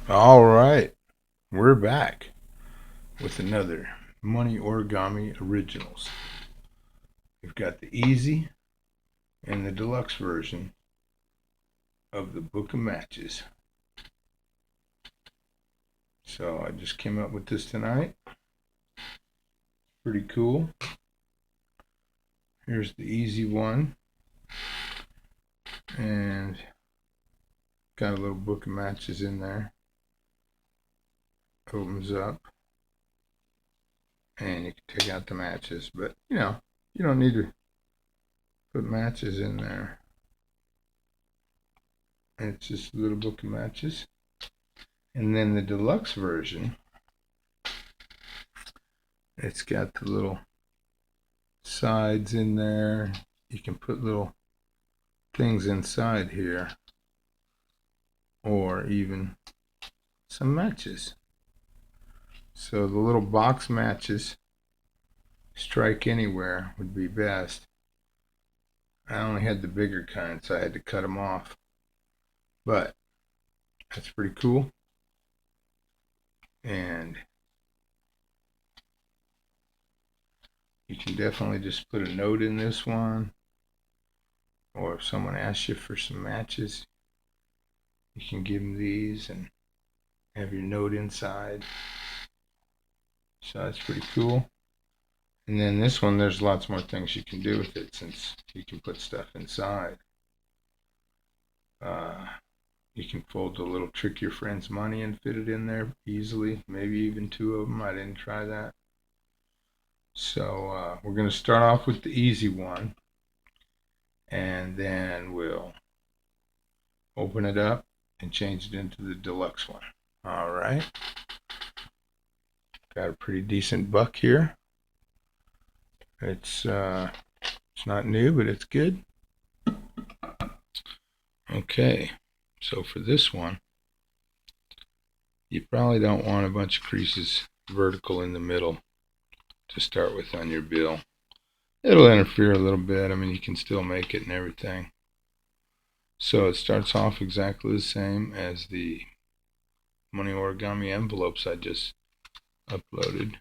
All right, we're back with another Money Origami Originals. We've got the easy and the deluxe version of the Book of Matches. So I just came up with this tonight. Pretty cool. Here's the easy one. And got a little book of matches in there. Opens up. And you can take out the matches. But, you don't need to put matches in there. And it's just a little book of matches. And then the deluxe version, it's got the little sides in there. You can put little things inside here, or even some matches. So the little box matches, strike anywhere would be best. I only had the bigger kind, so I had to cut them off. But that's pretty cool. And you can definitely just put a note in this one. Or if someone asks you for some matches, you can give them these and have your note inside. So that's pretty cool. And then this one, there's lots more things you can do with it since you can put stuff inside. You can fold the little trick your friend's money and fit it in there easily. Maybe even two of them. I didn't try that. So we're going to start off with the easy one. And then we'll open it up and change it into the deluxe one. All right. Got a pretty decent buck here. It's not new, but it's good. Okay, so for this one, you probably don't want a bunch of creases vertical in the middle to start with on your bill. It'll interfere a little bit. I mean, you can still make it and everything. So it starts off exactly the same as the Money Origami envelopes I just uploaded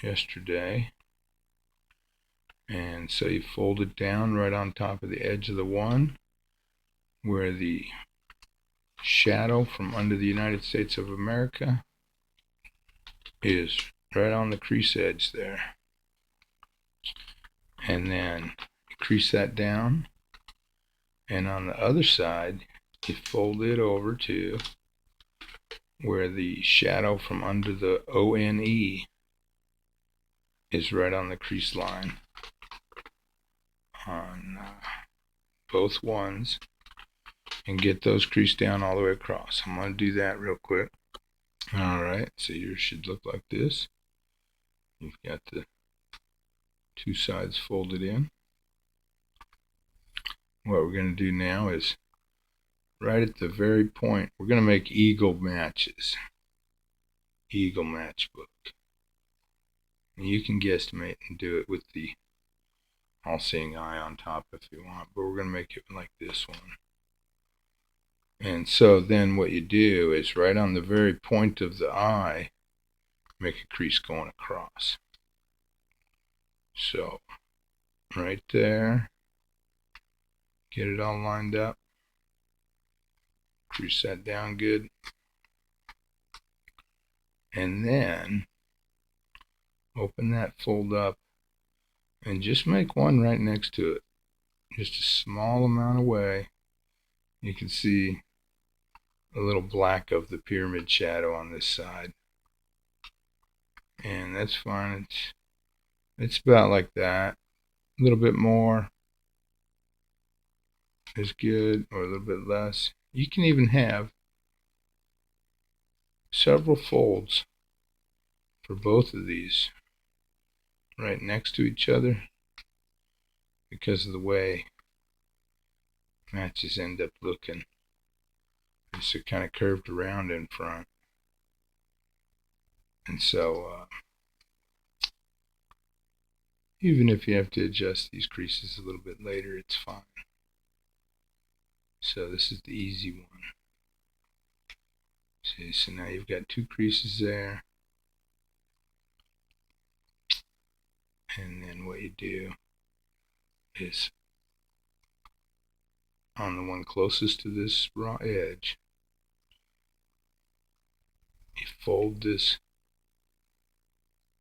yesterday. And so you fold it down right on top of the edge of the one where the shadow from under the United States of America is right on the crease edge there. And then you crease that down, and on the other side you fold it over to where the shadow from under the ONE is right on the crease line on both ones, and get those creased down all the way across. I'm going to do that real quick. Alright, so yours should look like this. You've got the two sides folded in. What we're going to do now is right at the very point, we're going to make eagle matches. Eagle matchbook. And you can guesstimate and do it with the all-seeing eye on top if you want, but we're going to make it like this one. And so then what you do is right on the very point of the eye, make a crease going across. So right there, get it all lined up, crease that down good, and then open that fold up and just make one right next to it, just a small amount away. You can see a little black of the pyramid shadow on this side, and that's fine. It's about like that. A little bit more is good, or a little bit less. You can even have several folds for both of these right next to each other because of the way matches end up looking. They're kind of curved around in front, and so even if you have to adjust these creases a little bit later, it's fine. So this is the easy one. See, so now you've got 2 creases there. And then what you do is on the one closest to this raw edge, you fold this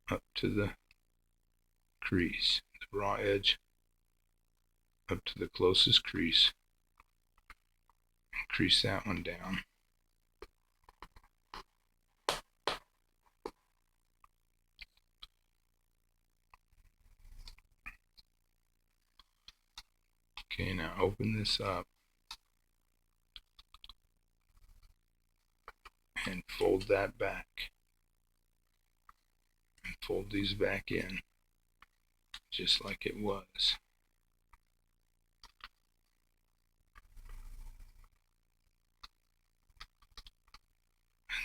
up to the crease, the raw edge up to the closest crease, and crease that one down. Okay, now open this up and fold that back, and fold these back in just like it was.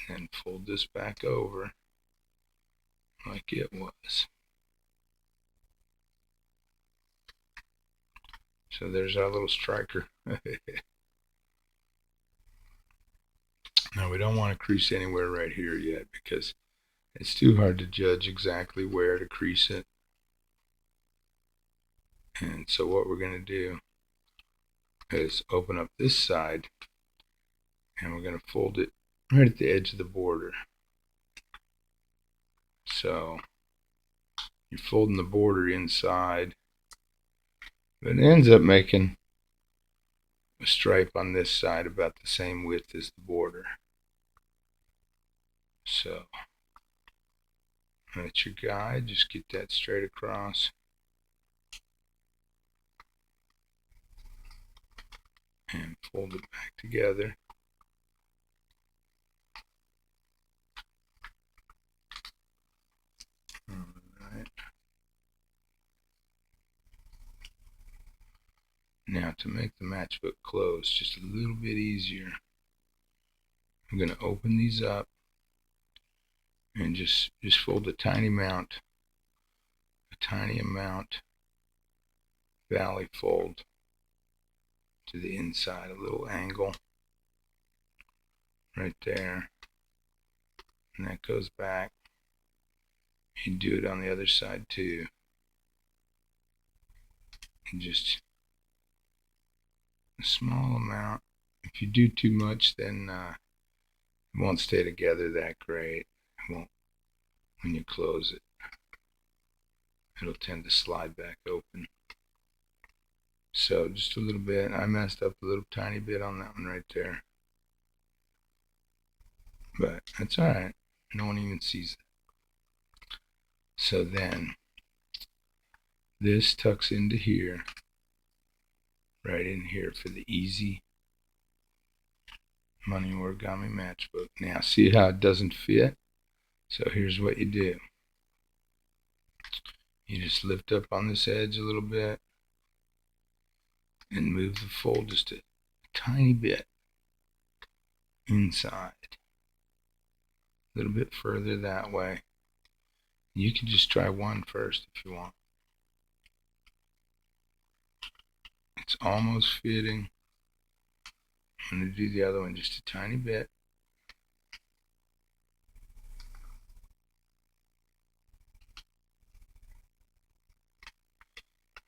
And then fold this back over like it was. So there's our little striker. Now we don't want to crease anywhere right here yet because it's too hard to judge exactly where to crease it. And so what we're going to do is open up this side, and we're going to fold it right at the edge of the border. So you're folding the border inside, but it ends up making a stripe on this side about the same width as the border. So that's your guide. Just get that straight across. And fold it back together. Alright. Now to make the matchbook close just a little bit easier, I'm going to open these up and just fold a tiny amount, valley fold to the inside, a little angle right there, and that goes back. You do it on the other side too, and just a small amount. If you do too much, then it won't stay together that great. It won't when you close it. It'll tend to slide back open. So just a little bit. I messed up a little tiny bit on that one right there, but that's alright. No one even sees it. So then this tucks into here, right in here for the easy money origami matchbook. Now see how it doesn't fit? So here's what you do. You just lift up on this edge a little bit and move the fold just a tiny bit inside, a little bit further that way. You can just try one first if you want. It's almost fitting. I'm going to do the other one just a tiny bit.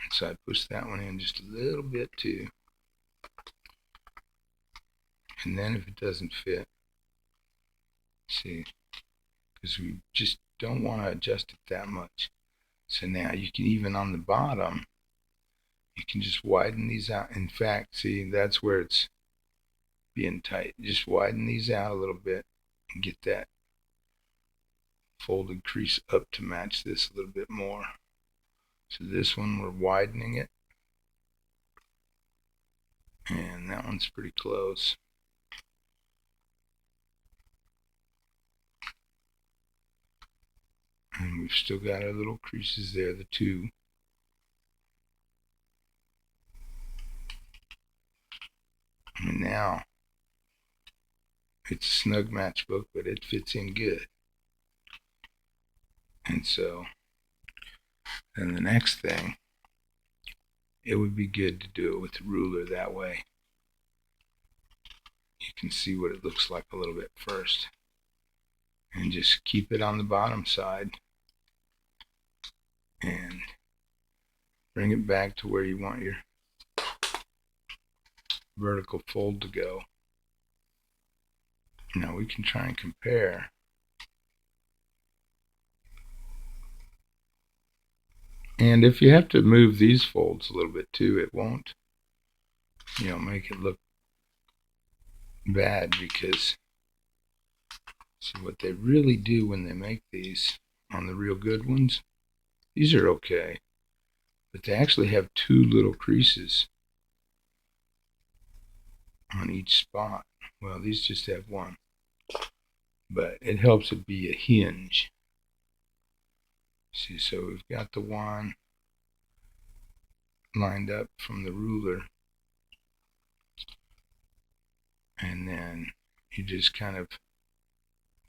And so I push that one in just a little bit too. And then if it doesn't fit, see, because we just don't want to adjust it that much. So now you can, even on the bottom, you can just widen these out. In fact, see, that's where it's being tight. Just widen these out a little bit and get that folded crease up to match this a little bit more. So this one, we're widening it, and that one's pretty close. And we've still got our little creases there, the two. And now it's a snug matchbook, but it fits in good. And so then the next thing, it would be good to do it with a ruler. That way you can see what it looks like a little bit first. and just keep it on the bottom side and bring it back to where you want your vertical fold to go. Now we can try and compare. And if you have to move these folds a little bit too, it won't, make it look bad, because see what they really do when they make these on the real good ones, these are okay, but they actually have two little creases on each spot. Well, these just have one, but it helps it be a hinge. See, so we've got the one lined up from the ruler, and then you just kind of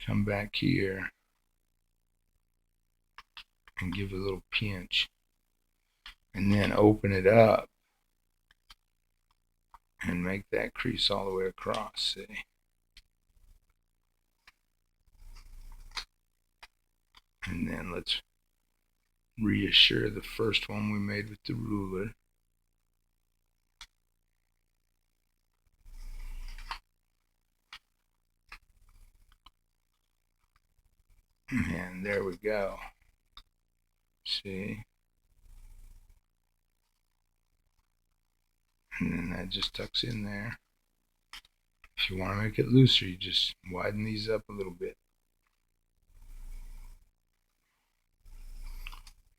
come back here and give a little pinch, and then open it up and make that crease all the way across. See, and then let's reassure the first one we made with the ruler. And there we go. See? And then that just tucks in there. If you want to make it looser, you just widen these up a little bit.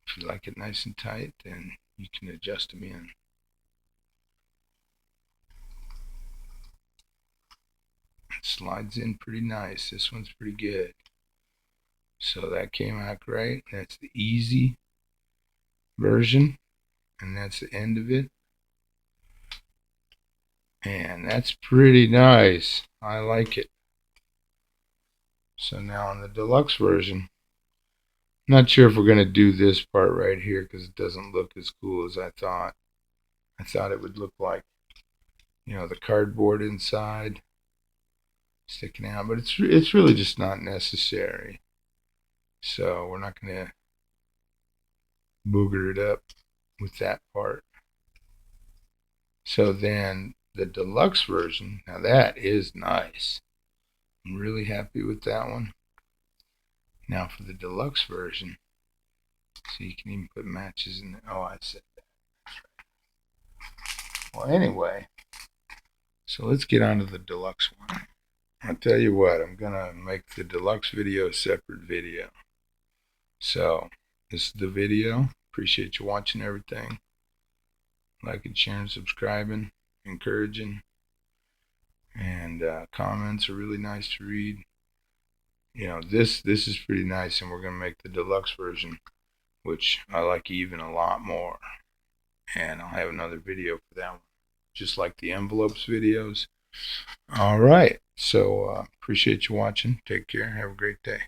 If you like it nice and tight, then you can adjust them in. It slides in pretty nice. This one's pretty good. So that came out great. That's the easy version, and that's the end of it. And that's pretty nice. I like it. So now on the deluxe version, not sure if we're going to do this part right here because it doesn't look as cool as I thought. I thought it would look like, the cardboard inside sticking out, but it's really just not necessary. So we're not going to booger it up with that part. So then the deluxe version, now that is nice. I'm really happy with that one. Now for the deluxe version, so you can even put matches in there. Oh, I said that. That's right. Well, anyway, so let's get on to the deluxe one. I'll tell you what, I'm going to make the deluxe video a separate video. So this is the video. Appreciate you watching everything. Liking, sharing, subscribing, encouraging. And comments are really nice to read. This is pretty nice, and we're going to make the deluxe version, which I like even a lot more. And I'll have another video for that one, just like the envelopes videos. All right, so appreciate you watching. Take care. Have a great day.